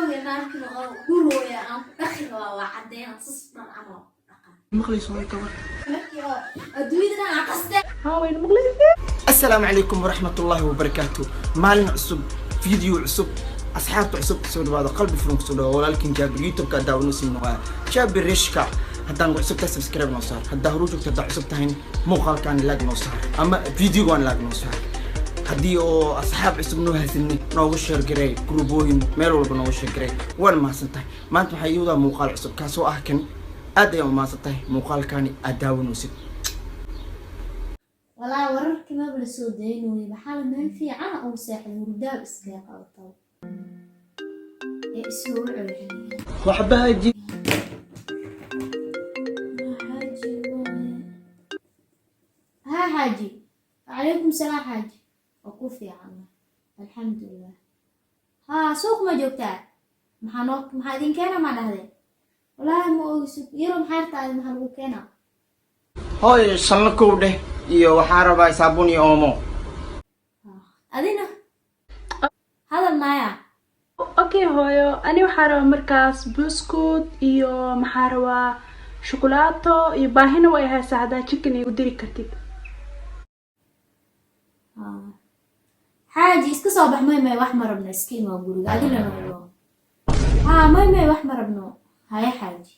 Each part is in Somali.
هذوقي ناكل قولوا يا أم دخل وعدينا صصنا العمر مخلص هاي كبر أدويدنا عقصت ها وين مخلص. السلام عليكم ورحمة الله وبركاته. مالنا عصب فيديو عصب أصحاب عصب سود بعض قلب فرنك سود ولكن جاب يوتيوب كذا ونسينا شاب الرشكة هذا عصب تسبسكرايب نصار هذا هروجك تبع عصب تهين مقال كان لاج نصار أما فيديو كان لاج نصار هدي أو أصحاب عصب نوهزني نوغشر جري جروبوين ميلو بنوغشر جري وين ما سنتي ما أنتم حيودا مقال عصب كاسو أحكن أدي ما سنتي مقال كان أداون وسيب والله وررك ما بالسودين وبحال ما في عنا أو ساحل ورداب إسقاط أو طو اسمه عجيب وحبها يجي ها حاجي عليكم السلام حاجي وقوف يا عم الحمد لله ها سوق ما جوكتا محنوك محادين كنا ما نهدي والله مو يرم حارتا محنوك كنا هاي شلكو ده iyo waxaa rabaa saabuun iyo oomo adina hadal maya okay hooyo ani waxaa rabaa markaas buskut iyo maxaa rabaa shukulaato iyo baahina way haysaa hadaa chicken igu diri kartid حاجي اسكو صباح ماي wax marabna iskiima guriga adina noo ماي wax marabno hay حاجي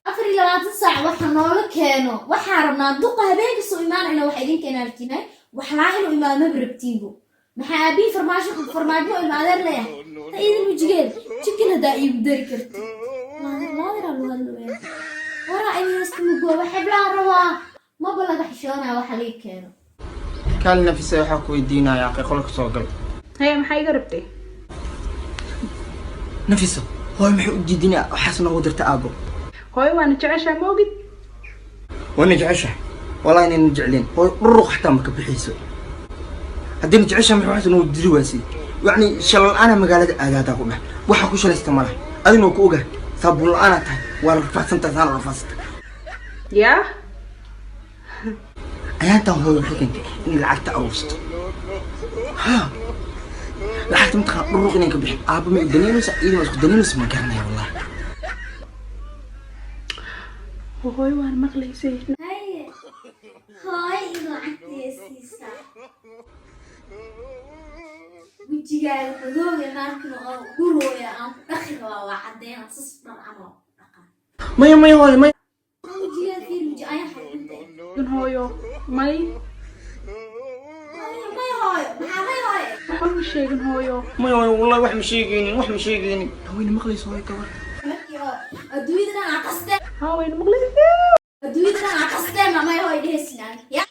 afri labaatan saac waxa noola keeno waxa rabnaa duqa habeenka soo iimaanayna waxa idin keenartinay waxa inuu imaamo rabtiibo maxaa abi farmaajo ilmaadeer leeyahay ta idin wajigeen chicken hada iib dari karti wara inuu isku goobo xibla rabaa ma balaga xishoona waxa la keeno kal nafisa waxa ku weydiinaya qolka soo gal hay maxay garabtay nafisa hooy maxay u diidinaa waxaasna u dirta aabo hooy waan jeceshaa moogid وانا جعشة والله اني نجعلين روح حتى ما كبحيسو هدين جعشة من واحد انه دلواسي يعني شلال انا مقالة اقادا قمح waxa ku shalaysta malaha adina ku ogaa sabul ana tahay wala rafasanta saan rafasta ya ayanta hooyo xiganta in lacagta awsto ha lacagta mta ruuq inay ka bixi aaba ma idaniino saciido isku daniino ma garanay wallahi hooy waan maqlaysay هاي لعبتي سيسا وجيغا هذوقي ناكل قولوا يا أم دخل وعدينا صصنا العمر ما هooy ما وجيغا في وجي أي حد hooyo may هاي waxaan u sheegin hooyo ما هooy والله wax ma sheegaynin hooyna maqlayso hooy ka war أدويدنا عقصت ها وين مقليسay أدويدنا عقصت ما هاي دهسنا يا